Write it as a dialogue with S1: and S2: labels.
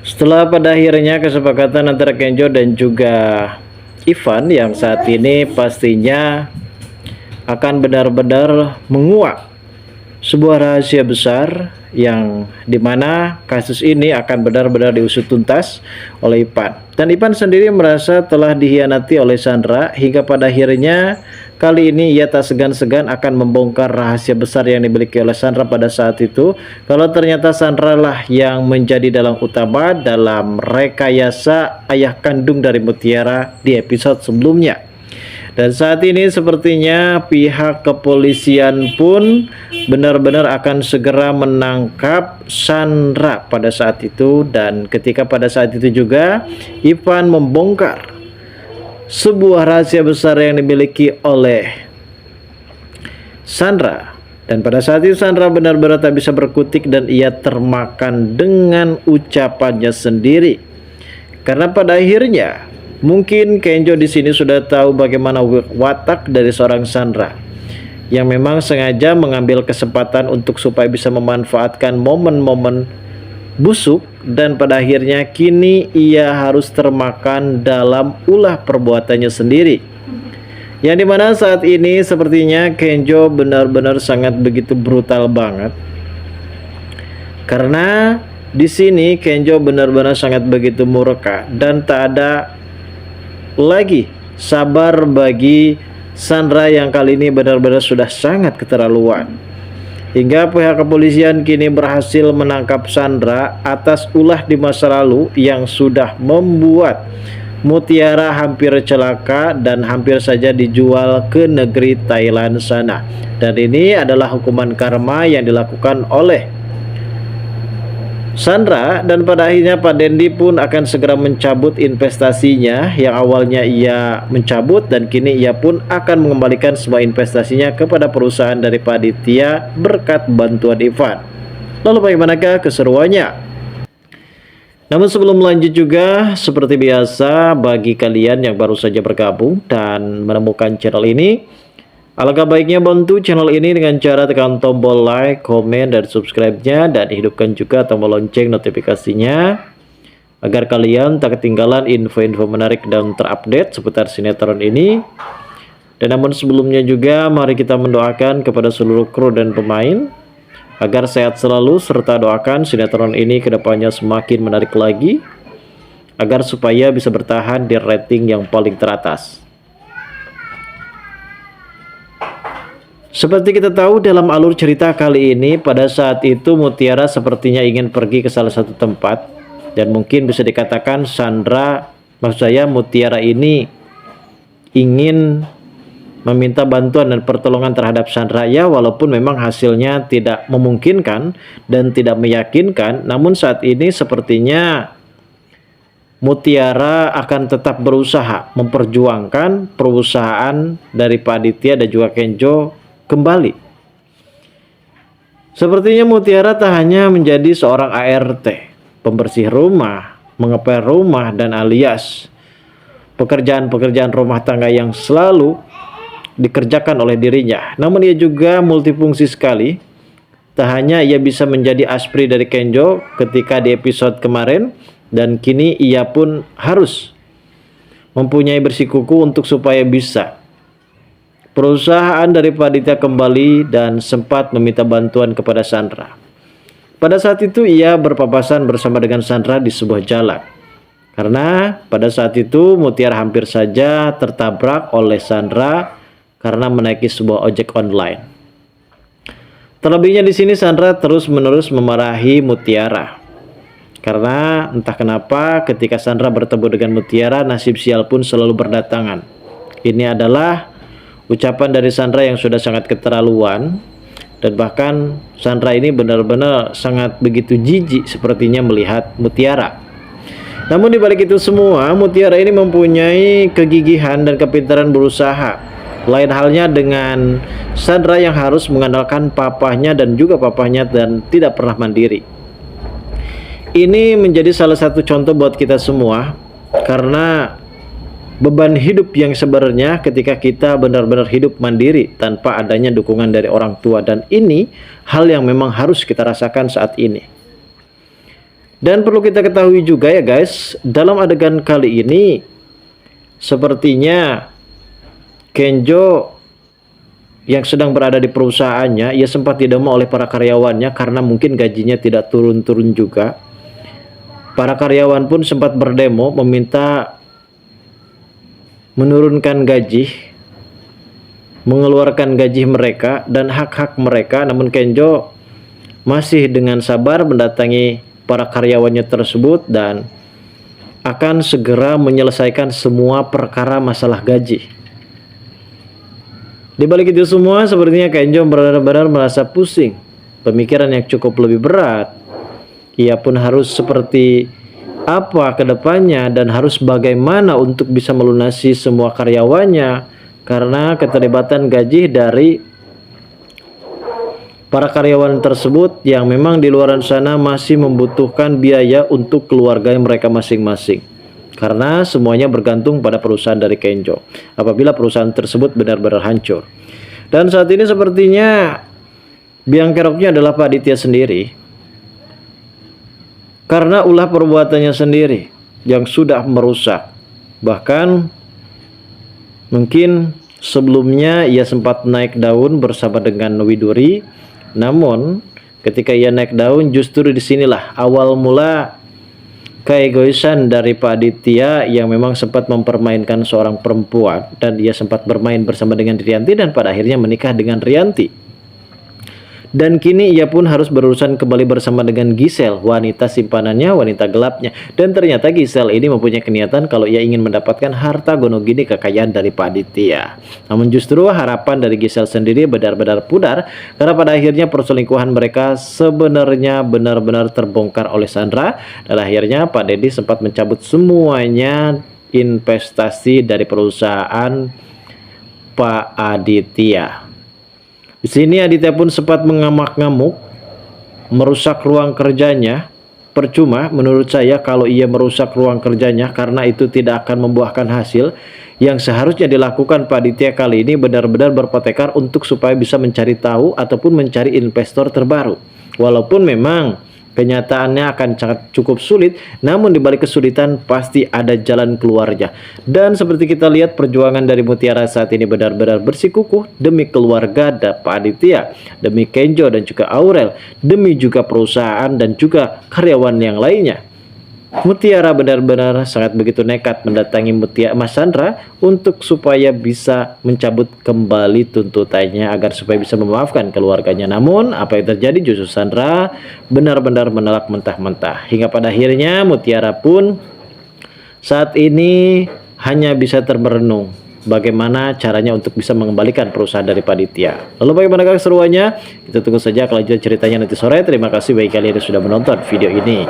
S1: Setelah pada akhirnya kesepakatan antara Kenjo dan juga Ivan yang saat ini pastinya akan benar-benar menguak sebuah rahasia besar yang dimana kasus ini akan benar-benar diusut tuntas oleh Ivan. Dan Ivan sendiri merasa telah dihianati oleh Sandra hingga pada akhirnya kali ini ia tak segan-segan akan membongkar rahasia besar yang dimiliki oleh Sandra pada saat itu. Kalau ternyata Sandra lah yang menjadi dalang utama dalam rekayasa ayah kandung dari Mutiara di episode sebelumnya. Dan saat ini sepertinya pihak kepolisian pun benar-benar akan segera menangkap Sandra pada saat itu. Dan ketika pada saat itu juga Ivan membongkar sebuah rahasia besar yang dimiliki oleh Sandra. Dan pada saat itu Sandra benar-benar tak bisa berkutik dan ia termakan dengan ucapannya sendiri. Karena pada akhirnya mungkin Kenjo di sini sudah tahu bagaimana watak dari seorang Sandra yang memang sengaja mengambil kesempatan untuk supaya bisa memanfaatkan momen-momen busuk, dan pada akhirnya kini ia harus termakan dalam ulah perbuatannya sendiri. Yang dimana saat ini sepertinya Kenjo benar-benar sangat begitu brutal banget. Karena di sini Kenjo benar-benar sangat begitu murka dan tak ada lagi sabar bagi Sandra yang kali ini benar-benar sudah sangat keterlaluan. Hingga pihak kepolisian kini berhasil menangkap Sandra atas ulah di masa lalu yang sudah membuat Mutiara hampir celaka dan hampir saja dijual ke negeri Thailand sana. Dan ini adalah hukuman karma yang dilakukan oleh Sandra, dan pada akhirnya Pak Dendi pun akan segera mencabut investasinya yang awalnya ia mencabut, dan kini ia pun akan mengembalikan semua investasinya kepada perusahaan dari Pak Aditya berkat bantuan Ivan. Lalu bagaimanakah keseruannya? Namun sebelum lanjut juga, seperti biasa bagi kalian yang baru saja bergabung dan menemukan channel ini, alangkah baiknya bantu channel ini dengan cara tekan tombol like, komen, dan subscribe-nya, dan hidupkan juga tombol lonceng notifikasinya agar kalian tak ketinggalan info-info menarik dan terupdate seputar sinetron ini. Dan namun sebelumnya juga mari kita mendoakan kepada seluruh kru dan pemain agar sehat selalu, serta doakan sinetron ini kedepannya semakin menarik lagi agar supaya bisa bertahan di rating yang paling teratas. Seperti kita tahu dalam alur cerita kali ini, pada saat itu Mutiara sepertinya ingin pergi ke salah satu tempat, dan mungkin bisa dikatakan Sandra, maksud saya Mutiara ini ingin meminta bantuan dan pertolongan terhadap Sandra, ya walaupun memang hasilnya tidak memungkinkan dan tidak meyakinkan. Namun saat ini sepertinya Mutiara akan tetap berusaha memperjuangkan perusahaan dari Pak Aditya dan juga Kenjo kembali. Sepertinya Mutiara tak hanya menjadi seorang ART, pembersih rumah, mengepel rumah, dan alias pekerjaan-pekerjaan rumah tangga yang selalu dikerjakan oleh dirinya. Namun ia juga multifungsi sekali. Tak hanya ia bisa menjadi aspri dari Kenjo ketika di episode kemarin, dan kini ia pun harus mempunyai bersikuku untuk supaya bisa perusahaan dari Pak Aditya kembali, dan sempat meminta bantuan kepada Sandra. Pada saat itu ia berpapasan bersama dengan Sandra di sebuah jalan. Karena pada saat itu Mutiara hampir saja tertabrak oleh Sandra karena menaiki sebuah ojek online. Terlebihnya di sini Sandra terus-menerus memarahi Mutiara. Karena entah kenapa ketika Sandra bertemu dengan Mutiara, nasib sial pun selalu berdatangan. Ini adalah ucapan dari Sandra yang sudah sangat keterlaluan, dan bahkan Sandra ini benar-benar sangat begitu jijik sepertinya melihat Mutiara. Namun dibalik itu semua, Mutiara ini mempunyai kegigihan dan kepintaran berusaha. Lain halnya dengan Sandra yang harus mengandalkan papahnya dan juga papahnya dan tidak pernah mandiri. Ini menjadi salah satu contoh buat kita semua, karena beban hidup yang sebenarnya ketika kita benar-benar hidup mandiri tanpa adanya dukungan dari orang tua, dan ini hal yang memang harus kita rasakan saat ini. Dan perlu kita ketahui juga ya guys, dalam adegan kali ini sepertinya Kenjo yang sedang berada di perusahaannya, ia sempat didemo oleh para karyawannya karena mungkin gajinya tidak turun-turun juga. Para karyawan pun sempat berdemo meminta menurunkan gaji, mengeluarkan gaji mereka dan hak-hak mereka. Namun Kenjo masih dengan sabar mendatangi para karyawannya tersebut dan akan segera menyelesaikan semua perkara masalah gaji. Di balik itu semua, sepertinya Kenjo benar-benar merasa pusing, pemikiran yang cukup lebih berat. Ia pun harus seperti apa ke depannya dan harus bagaimana untuk bisa melunasi semua karyawannya, karena keterlibatan gaji dari para karyawan tersebut yang memang di luar sana masih membutuhkan biaya untuk keluarga mereka masing-masing, karena semuanya bergantung pada perusahaan dari Kenjo apabila perusahaan tersebut benar-benar hancur. Dan saat ini sepertinya biang keroknya adalah Pak Aditya sendiri, karena ulah perbuatannya sendiri yang sudah merusak. Bahkan mungkin sebelumnya ia sempat naik daun bersama dengan Widuri. Namun ketika ia naik daun, justru disinilah awal mula keegoisan dari Pak Aditya yang memang sempat mempermainkan seorang perempuan, dan dia sempat bermain bersama dengan Rianti dan pada akhirnya menikah dengan Rianti. Dan kini ia pun harus berurusan kembali bersama dengan Gisel, wanita simpanannya, wanita gelapnya. Dan ternyata Gisel ini mempunyai niatan kalau ia ingin mendapatkan harta gonogini kekayaan dari Pak Aditya. Namun justru harapan dari Gisel sendiri benar-benar pudar, karena pada akhirnya perselingkuhan mereka sebenarnya benar-benar terbongkar oleh Sandra. Dan akhirnya Pak Dedi sempat mencabut semuanya investasi dari perusahaan Pak Aditya. Di sini Aditya pun sempat mengamuk-ngamuk, merusak ruang kerjanya. Percuma menurut saya kalau ia merusak ruang kerjanya, karena itu tidak akan membuahkan hasil. Yang seharusnya dilakukan Pak Aditya kali ini benar-benar berpotekar untuk supaya bisa mencari tahu ataupun mencari investor terbaru. Walaupun memang kenyataannya akan cukup sulit, namun di balik kesulitan pasti ada jalan keluarnya. Dan seperti kita lihat, perjuangan dari Mutiara saat ini benar-benar bersikukuh demi keluarga Pak Aditya, demi Kenjo dan juga Aurel, demi juga perusahaan dan juga karyawan yang lainnya. Mutiara benar-benar sangat begitu nekat mendatangi Mas Sandra untuk supaya bisa mencabut kembali tuntutannya agar supaya bisa memaafkan keluarganya. Namun apa yang terjadi, justru Sandra benar-benar menolak mentah-mentah, hingga pada akhirnya Mutiara pun saat ini hanya bisa termerenung bagaimana caranya untuk bisa mengembalikan perusahaan dari Pak Aditya. Lalu bagaimana keseruannya? Kita tunggu saja kelanjutan ceritanya nanti sore. Terima kasih bagi kalian yang sudah menonton video ini.